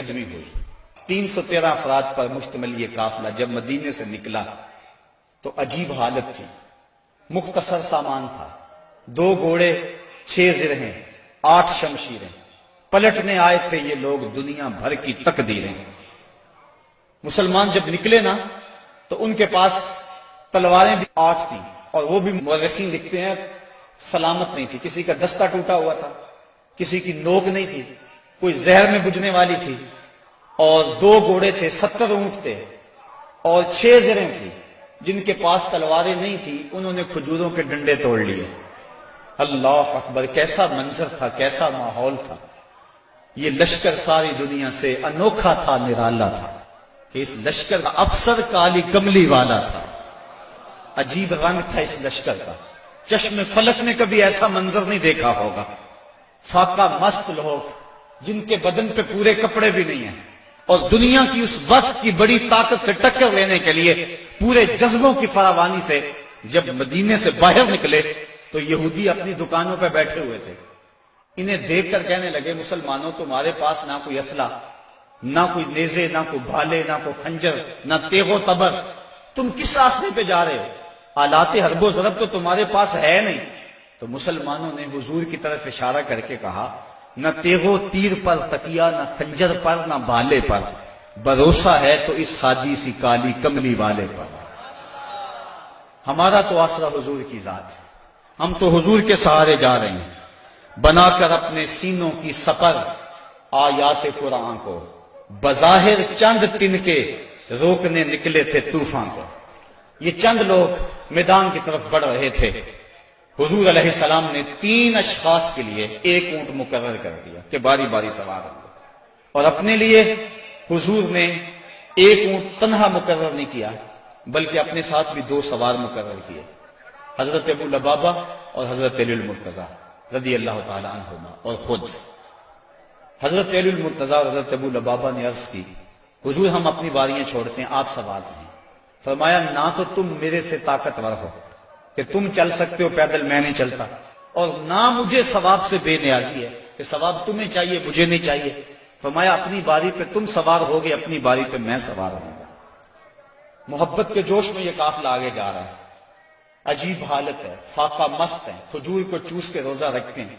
قدمی ہوئی۔ 313 افراد پر مشتمل یہ قافلہ جب مدینے سے نکلا تو عجیب حالت تھی۔ مختصر سامان تھا، 2 گھوڑے، 6 زرہیں، 8 شمشیریں۔ پلٹنے آئے تھے یہ لوگ دنیا بھر کی تقدیریں۔ مسلمان جب نکلے نا تو ان کے پاس تلواریں بھی 8 تھیں، اور وہ بھی مورخین لکھتے ہیں سلامت نہیں تھی۔ کسی کا دستہ ٹوٹا ہوا تھا، کسی کی نوک نہیں تھی، کوئی زہر میں بجھنے والی تھی، اور 2 گھوڑے تھے، 70 اونٹ تھے، اور 6 زریں تھی۔ جن کے پاس تلواریں نہیں تھی انہوں نے کھجوروں کے ڈنڈے توڑ لیے۔ اللہ اکبر، کیسا منظر تھا، کیسا ماحول تھا۔ یہ لشکر ساری دنیا سے انوکھا تھا، نرالا تھا کہ اس لشکر کا افسر کالی کملی والا تھا۔ عجیب رنگ تھا اس لشکر کا، چشم فلک نے کبھی ایسا منظر نہیں دیکھا ہوگا۔ فاقہ مست لوگ جن کے بدن پہ پورے کپڑے بھی نہیں ہیں، اور دنیا کی اس وقت کی بڑی طاقت سے ٹکر لینے کے لیے پورے جذبوں کی فراوانی سے جب مدینے سے باہر نکلے تو یہودی اپنی دکانوں پہ بیٹھے ہوئے تھے۔ انہیں دیکھ کر کہنے لگے، مسلمانوں تمہارے پاس نہ کوئی اسلحہ، نہ کوئی نیزے، نہ کوئی بھالے، نہ کوئی خنجر، نہ تیغ و تبر، تم کس راستے پہ جا رہے ہو؟ آلات حرب و ضرب تو تمہارے پاس ہے نہیں۔ تو مسلمانوں نے حضور کی طرف اشارہ کر کے کہا، نہ تیغ و تیر پر تکیہ، نہ خنجر پر، نہ بھالے پر، بھروسہ ہے تو اس سادی سی کالی کملی والے پر۔ ہمارا تو آسرا حضور کی ذات ہے، ہم تو حضور کے سہارے جا رہے ہیں، بنا کر اپنے سینوں کی سپر آیات قرآن کو، بظاہر چند تن کے روکنے نکلے تھے طوفان کو۔ یہ چند لوگ میدان کی طرف بڑھ رہے تھے۔ حضور علیہ السلام نے 3 اشخاص کے لیے 1 اونٹ مقرر کر دیا کہ باری باری سوار ہوں گے، اور اپنے لیے حضور نے 1 اونٹ تنہا مقرر نہیں کیا بلکہ اپنے ساتھ بھی 2 سوار مقرر کیے، حضرت ابو لبابہ اور حضرت علی المرتضیٰ رضی اللہ تعالی عنہما۔ اور خود حضرت علی المرتضیٰ اور حضرت ابو لبابہ نے عرض کی، حضور ہم اپنی باریاں چھوڑتے ہیں، آپ سوار ہیں۔ فرمایا، نہ تو تم میرے سے طاقتور ہو کہ تم چل سکتے ہو پیدل، میں نہیں چلتا، اور نہ مجھے ثواب سے بے نیازی ہے کہ ثواب تمہیں چاہیے مجھے نہیں چاہیے۔ فرمایا، اپنی باری پہ تم سوار ہوگے، اپنی باری پہ میں سوار ہوں گا۔ محبت کے جوش میں یہ قافلہ آگے جا رہا ہے۔ عجیب حالت ہے، فاقہ مست ہے، کھجور کو چوس کے روزہ رکھتے ہیں۔